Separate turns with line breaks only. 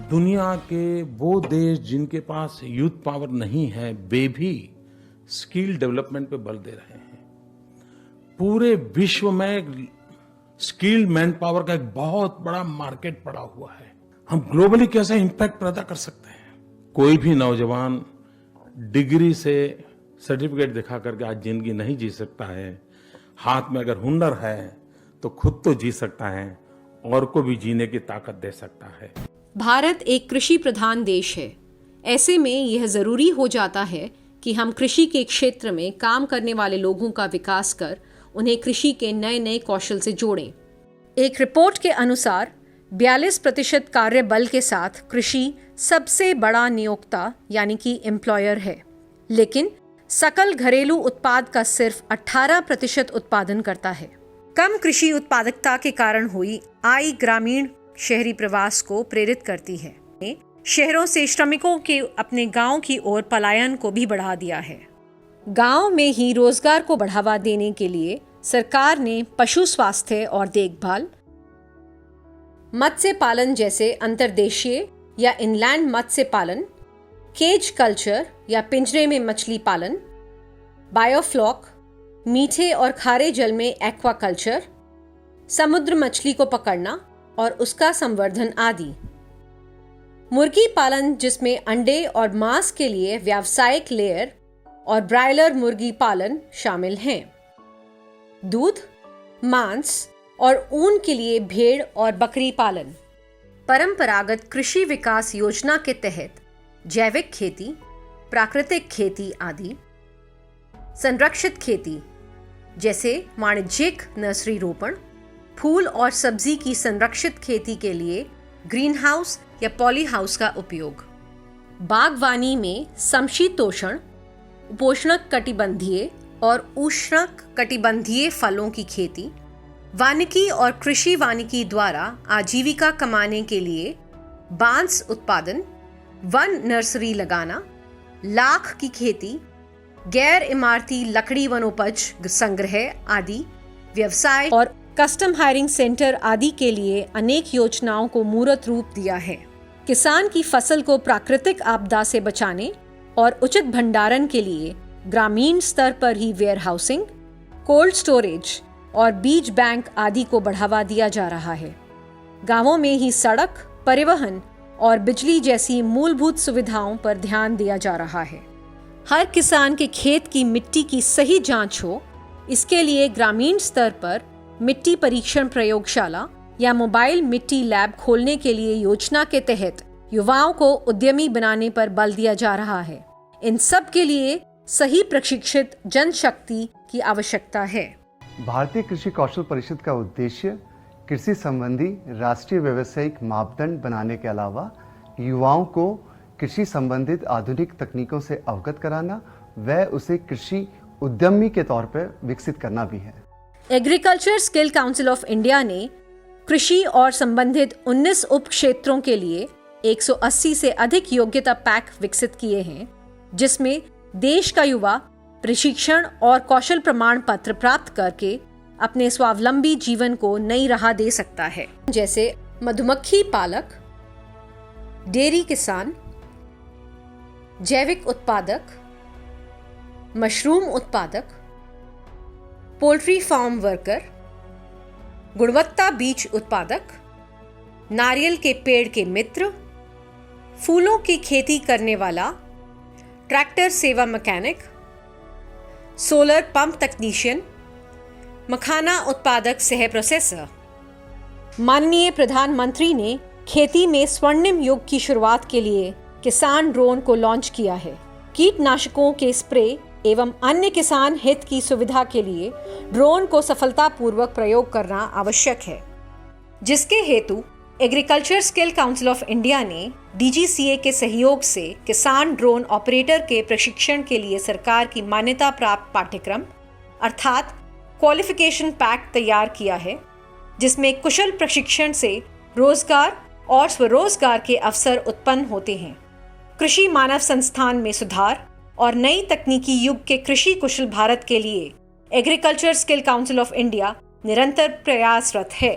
दुनिया के वो देश जिनके पास यूथ पावर नहीं है, वे भी स्किल डेवलपमेंट पे बल दे रहे हैं। पूरे विश्व में स्किल्ड मैन पावर का एक बहुत बड़ा मार्केट पड़ा हुआ है। हम ग्लोबली कैसे इम्पैक्ट पैदा कर सकते हैं? कोई भी नौजवान डिग्री से सर्टिफिकेट दिखा करके आज जिंदगी नहीं जी सकता है। हाथ में अगर हुनर है तो खुद तो जी सकता है और को भी जीने की ताकत दे सकता है।
भारत एक कृषि प्रधान देश है। ऐसे में यह जरूरी हो जाता है कि हम कृषि के क्षेत्र में काम करने वाले लोगों का विकास कर उन्हें कृषि के नए नए कौशल से जोड़ें। एक रिपोर्ट के अनुसार 42% कार्य बल के साथ कृषि सबसे बड़ा नियोक्ता यानी कि एम्प्लॉयर है, लेकिन सकल घरेलू उत्पाद का सिर्फ 18% उत्पादन करता है। कम कृषि उत्पादकता के कारण हुई आई ग्रामीण शहरी प्रवास को प्रेरित करती है। शहरों से श्रमिकों के अपने गांव की ओर पलायन को भी बढ़ा दिया है। गांव में ही रोजगार को बढ़ावा देने के लिए सरकार ने पशु स्वास्थ्य और देखभाल, मत्स्य पालन जैसे अंतर्देशीय या इनलैंड मत्स्य पालन, केज कल्चर या पिंजरे में मछली पालन, बायोफ्लॉक, मीठे और खारे जल में एक्वाकल्चर, समुद्र मछली को पकड़ना और उसका संवर्धन आदि, मुर्गी पालन जिसमें अंडे और मांस के लिए व्यावसायिक लेयर और ब्रायलर मुर्गी पालन शामिल हैं, दूध, मांस और ऊन के लिए भेड़ और बकरी पालन। परंपरागत कृषि विकास योजना के तहत जैविक खेती, प्राकृतिक खेती आदि, संरक्षित खेती जैसे वाणिज्यिक नर्सरी रोपण, फूल और सब्जी की संरक्षित खेती के लिए ग्रीन हाउस या पॉली हाउस का उपयोग, बागवानी में समशीतोष्ण, उपोष्णक कटिबंधीय और उष्णक कटिबंधीय फलों की खेती, वानिकी और कृषि वानिकी द्वारा आजीविका कमाने के लिए बांस उत्पादन, वन नर्सरी लगाना, लाख की खेती, गैर इमारती लकड़ी वनोपज संग्रह आदि व्यवसाय और कस्टम हायरिंग सेंटर आदि के लिए अनेक योजनाओं को मूर्त रूप दिया है। किसान की फसल को प्राकृतिक आपदा से बचाने और उचित भंडारण के लिए ग्रामीण स्तर पर ही वेयर हाउसिंग, कोल्ड स्टोरेज और बीज बैंक आदि को बढ़ावा दिया जा रहा है। गांवों में ही सड़क, परिवहन और बिजली जैसी मूलभूत सुविधाओं पर ध्यान दिया जा रहा है। हर किसान के खेत की मिट्टी की सही जांच हो, इसके लिए ग्रामीण स्तर पर मिट्टी परीक्षण प्रयोगशाला या मोबाइल मिट्टी लैब खोलने के लिए योजना के तहत युवाओं को उद्यमी बनाने पर बल दिया जा रहा है। इन सब के लिए सही प्रशिक्षित जनशक्ति की आवश्यकता है।
भारतीय कृषि कौशल परिषद का उद्देश्य कृषि संबंधी राष्ट्रीय व्यावसायिक मापदंड बनाने के अलावा युवाओं को कृषि संबंधित आधुनिक तकनीकों से अवगत कराना व उसे कृषि उद्यमी के तौर पर विकसित करना भी है।
Agriculture skill council of India ने कृषि और संबंधित 19 उप क्षेत्रों के लिए 180 से अधिक योग्यता पैक विकसित किए हैं, जिसमें देश का युवा प्रशिक्षण और कौशल प्रमाण पत्र प्राप्त करके अपने स्वावलंबी जीवन को नई राह दे सकता है, जैसे मधुमक्खी पालक, डेयरी किसान, जैविक उत्पादक, मशरूम उत्पादक, पोल्ट्री फार्म वर्कर, गुणवत्ता बीज उत्पादक, नारियल के पेड़ के मित्र, फूलों की खेती करने वाला, ट्रैक्टर सेवा मैकेनिक, सोलर पंप तकनीशियन, मखाना उत्पादक सह प्रोसेसर। माननीय प्रधानमंत्री ने खेती में स्वर्णिम युग की शुरुआत के लिए किसान ड्रोन को लॉन्च किया है। कीटनाशकों के स्प्रे एवं अन्य किसान हित की सुविधा के लिए ड्रोन को सफलतापूर्वक प्रयोग करना आवश्यक है, जिसके हेतु agriculture skill council of India ने DGCA के सहयोग से किसान ड्रोन ऑपरेटर के प्रशिक्षण के लिए सरकार की मान्यता प्राप्त पाठ्यक्रम अर्थात क्वालिफिकेशन पैक तैयार किया है, जिसमें कुशल प्रशिक्षण से रोजगार और स्वरोजगार के अवसर उत्पन्न होते हैं। कृषि मानव संस्थान में सुधार और नई तकनीकी युग के कृषि कुशल भारत के लिए agriculture skill council of India निरंतर प्रयासरत है।